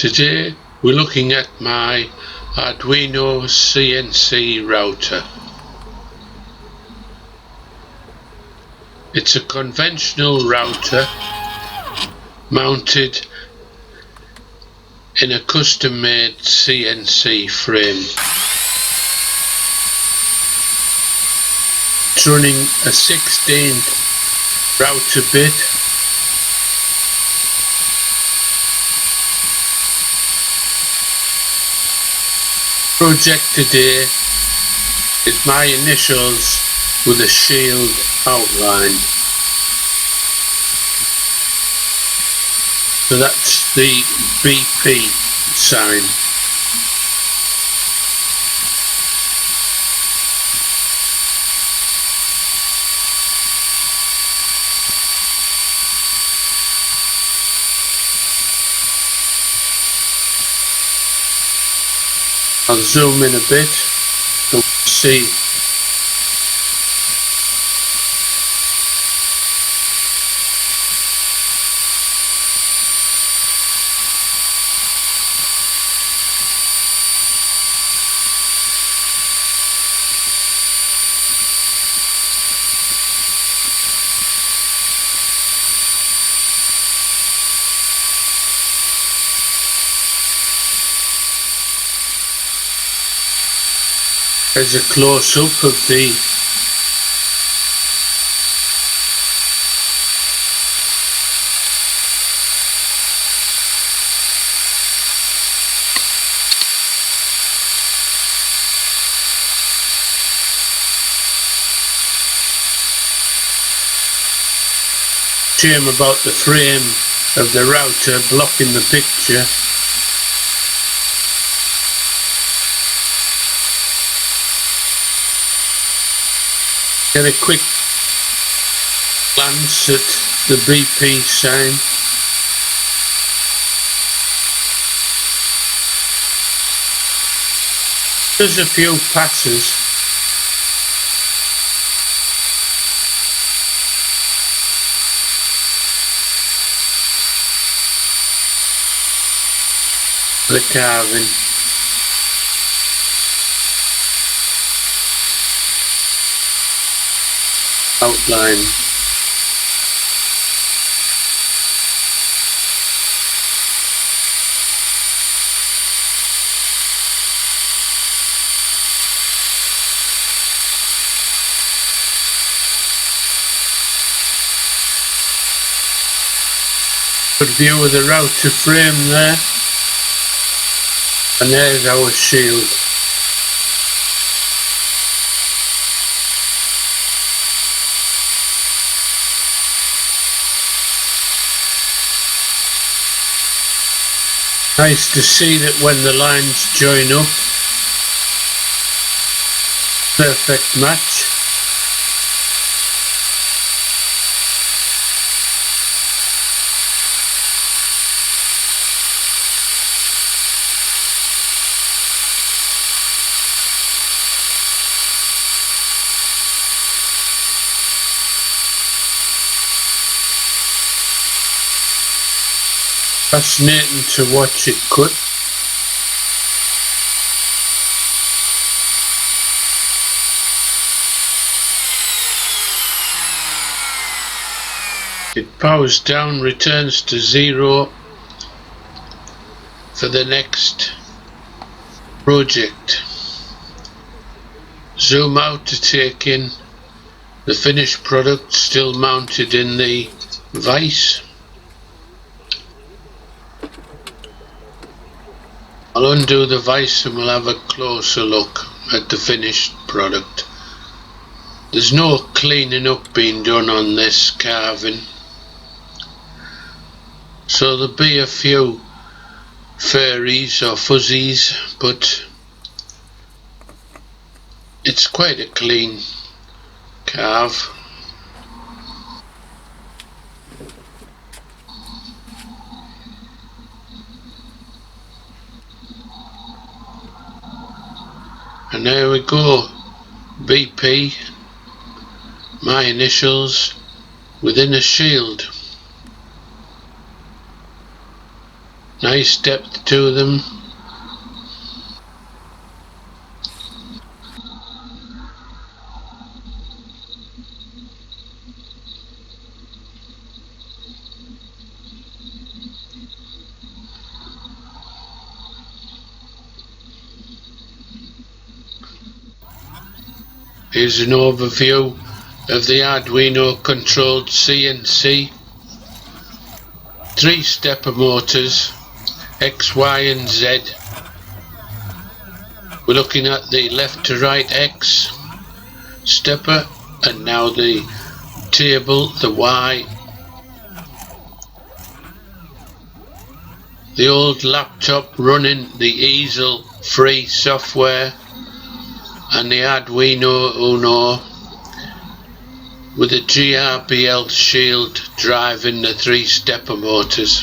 Today we're looking at my Arduino CNC router. It's a conventional router mounted in a custom-made CNC frame. It's running a 16th router bit project today is my initials with a shield outline. So that's the BP sign. I'll zoom in a bit so we'll see. There's a close-up of the shame about the frame of the router blocking the picture. Get a quick glance at the BP sign. There's a few passes. The carving. Outline. Good view of the router frame there, and there's our shield. Nice to see that when the lines join up, perfect match. Fascinating to watch it cut. It powers down, returns to 0 for the next project. Zoom out to take in the finished product still mounted in the vise. I'll undo the vise and we'll have a closer look at the finished product. There's no cleaning up being done on this carving, so there'll be a few furries or fuzzies, but it's quite a clean carve. And there we go, BP, my initials within a shield. Nice depth to them. Here's an overview of the Arduino controlled CNC. 3 stepper motors, X, Y and Z. We're looking at the left to right X stepper, and now the table, the Y. The old laptop running the easel free software, and the Arduino Uno with a GRBL shield driving the 3 stepper motors.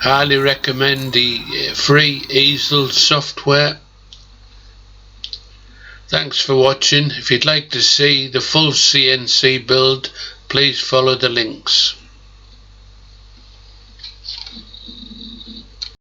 Highly recommend the free easel software. Thanks for watching. If you'd like to see the full CNC build, please follow the links.